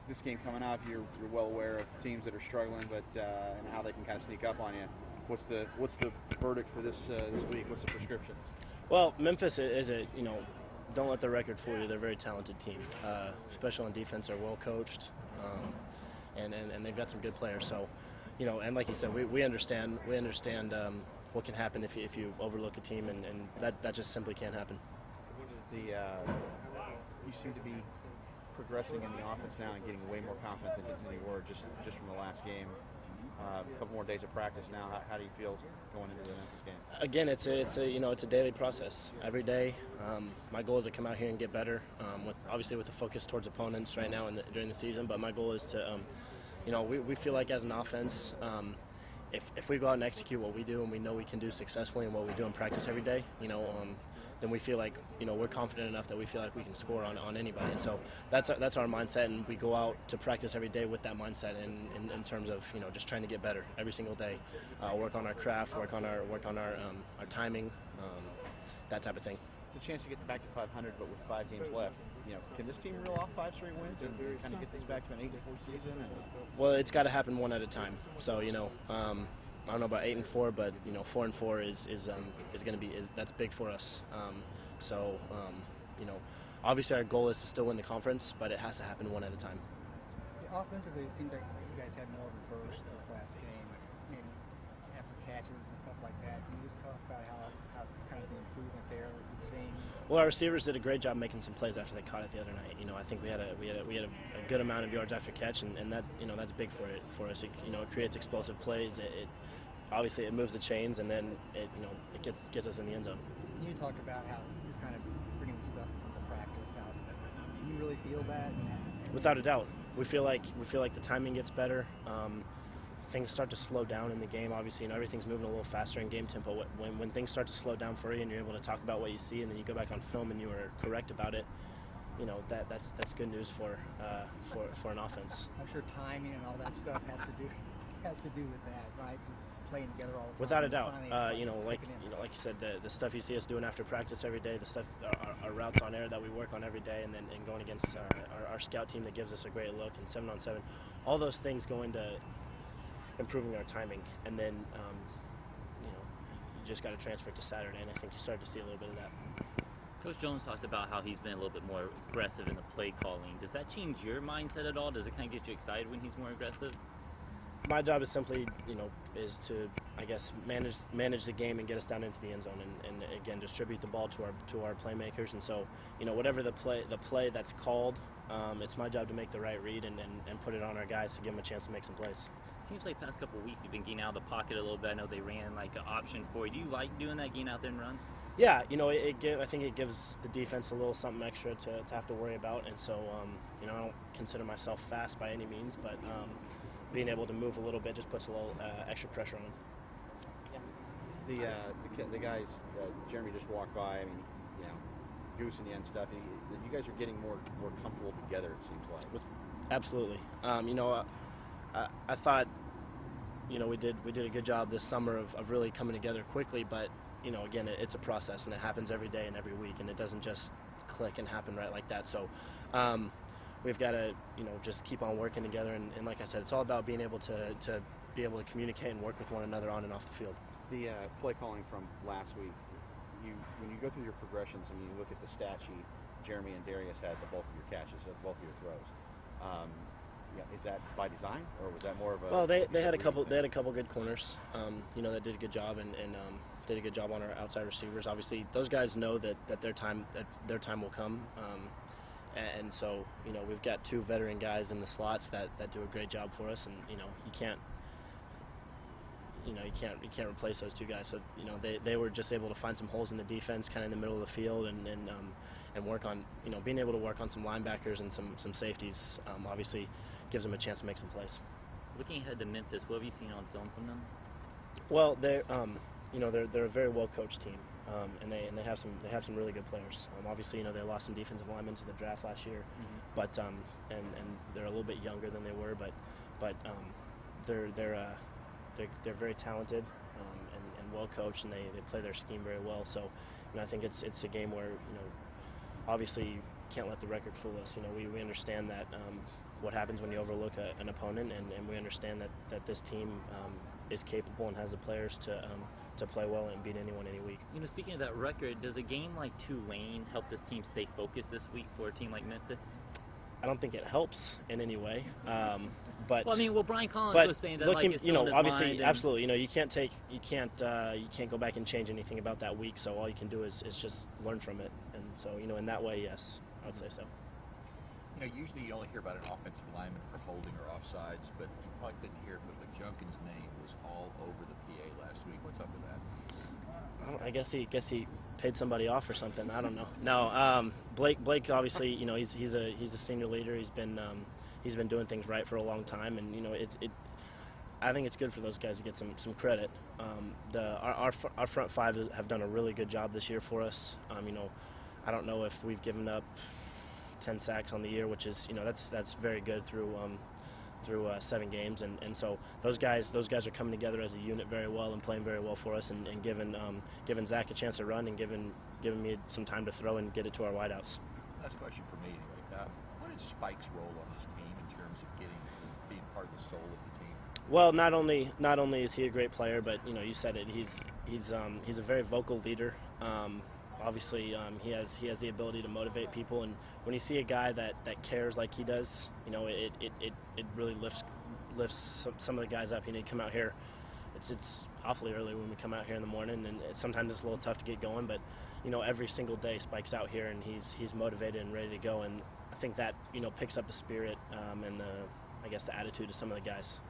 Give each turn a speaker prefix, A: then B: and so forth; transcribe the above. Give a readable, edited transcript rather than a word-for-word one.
A: this game coming up, you're well aware of teams that are struggling, but and how they can kind of sneak up on you. What's the verdict for this week? What's the prescription?
B: Well, Memphis is a don't let the record fool you. They're a very talented team, especially on defense. They're well coached, and they've got some good players. So, and like you said, we understand what can happen if you overlook a team, and that just simply can't happen.
A: You seem to be progressing in the offense now and getting way more confident than you were just from the last game. A couple more days of practice now. How do you feel going into the Memphis game?
B: Again, it's a daily process. Every day, my goal is to come out here and get better. Obviously with the focus towards opponents right now during the season, but my goal is to, we feel like as an offense, if we go out and execute what we do and we know we can do successfully and what we do in practice every day, then we feel like we're confident enough that we feel like we can score on anybody, and so that's our mindset, and we go out to practice every day with that mindset in terms of just trying to get better every single day, work on our craft, work on our timing, that type of thing.
A: It's a chance to get back to 500, but with 5 games left, can this team reel off 5 straight wins and kind of get this back to an 8-4 season?
B: Well, it's got to happen one at a time. So I don't know about 8-4, but 4-4 is going to be that's big for us. Obviously our goal is to still win the conference, but it has to happen one at a time.
C: Offensively, it seemed like you guys had more of a burst this last game, maybe after catches and stuff like that. Can you just talk about how kind of the improvement there you're seeing?
B: Well, our receivers did a great job making some plays after they caught it the other night. I think we had a good amount of yards after catch, and that that's big for us. It creates explosive plays. Obviously it moves the chains, and then it gets us in the end zone.
C: You talked about how you're kind of bringing stuff from the practice out. Do you really feel that?
B: Without a doubt, we feel like the timing gets better. Things start to slow down in the game. Obviously, everything's moving a little faster in game tempo. When things start to slow down for you, and you're able to talk about what you see, and then you go back on film and you are correct about it, that's good news for an offense.
C: I'm sure timing and all that stuff has to do with that, right? Just playing together all the time.
B: Without a doubt, like you said, the stuff you see us doing after practice every day, the stuff, our routes on air that we work on every day, and then going against our scout team that gives us a great look, and 7-on-7, all those things go into improving our timing, and then you just got to transfer it to Saturday, and I think you start to see a little bit of that.
D: Coach Jones talked about how he's been a little bit more aggressive in the play calling. Does that change your mindset at all? Does it kind of get you excited when he's more aggressive?
B: My job is simply, is to, I guess, manage the game and get us down into the end zone, and again distribute the ball to our playmakers. And so, whatever the play that's called, it's my job to make the right read and put it on our guys to give them a chance to make some plays.
D: Seems like past couple of weeks you've been getting out of the pocket a little bit. I know they ran like an option for you. Do you like doing that, getting out there and run?
B: Yeah, I think it gives the defense a little something extra to have to worry about, and so I don't consider myself fast by any means, but being able to move a little bit just puts a little extra pressure on them.
A: The guys, Jeremy just walked by. I mean, Goose and the end stuff. You guys are getting more comfortable together. It seems like.
B: Absolutely. I thought we did a good job this summer of really coming together quickly, but again, it's a process, and it happens every day and every week, and it doesn't just click and happen right like that. So we've got to just keep on working together, and like I said, it's all about being able to communicate and work with one another on and off the field.
A: The play calling from last week, when you go through your progressions and you look at the stat sheet, Jeremy and Darius had the bulk of your catches, both of your throws. Is that by design, or was that more of a?
B: Well, they had a couple good corners, that did a good job, and did a good job on our outside receivers. Obviously, those guys know that their time will come, and so we've got 2 veteran guys in the slots that do a great job for us, and you can't replace those 2 guys. So they were just able to find some holes in the defense, kind of in the middle of the field, and work on being able to work on some linebackers and some safeties. Obviously, gives them a chance to make some plays.
D: Looking ahead to Memphis, what have you seen on film from them?
B: Well, they're a very well coached team, and they have some really good players. Obviously, they lost some defensive linemen to the draft last year, but and they're a little bit younger than they were, but they're very talented and well coached, and they play their scheme very well. So, I think it's a game where obviously you can't let the record fool us. We understand that what happens when you overlook an opponent, and we understand that this team is capable and has the players to play well and beat anyone any week.
D: You know, speaking of that record, does a game like Tulane help this team stay focused this week for a team like Memphis?
B: I don't think it helps in any way, but
D: well, I mean, Brian Collins was saying that
B: looking,
D: like it's still in his
B: obviously,
D: mind
B: absolutely, you can't go back and change anything about that week. So all you can do is just learn from it, and so in that way, yes, I would say so.
E: Usually you only hear about an offensive lineman for holding or offsides, but you probably couldn't hear it. But Junkin's name was all over the PA last week. What's up with that?
B: I guess he paid somebody off or something. I don't know. No, Blake obviously, he's a senior leader. He's been doing things right for a long time, and I think it's good for those guys to get some credit. Our front five have done a really good job this year for us. I don't know if we've given up 10 sacks on the year, which is that's very good through 7 games, and so those guys are coming together as a unit very well and playing very well for us, and giving Zach a chance to run and giving me some time to throw and get it to our wideouts.
E: Last question for me anyway. What is Spike's role on this team in terms of being part of the soul of the team?
B: Well, not only is he a great player, but you said it. He's a very vocal leader. Obviously, he has the ability to motivate people, and when you see a guy that cares like he does, it really lifts some of the guys up. You come out here, it's awfully early when we come out here in the morning, and sometimes it's a little tough to get going, but every single day Spike's out here and he's motivated and ready to go, and I think that picks up the spirit and the attitude of some of the guys.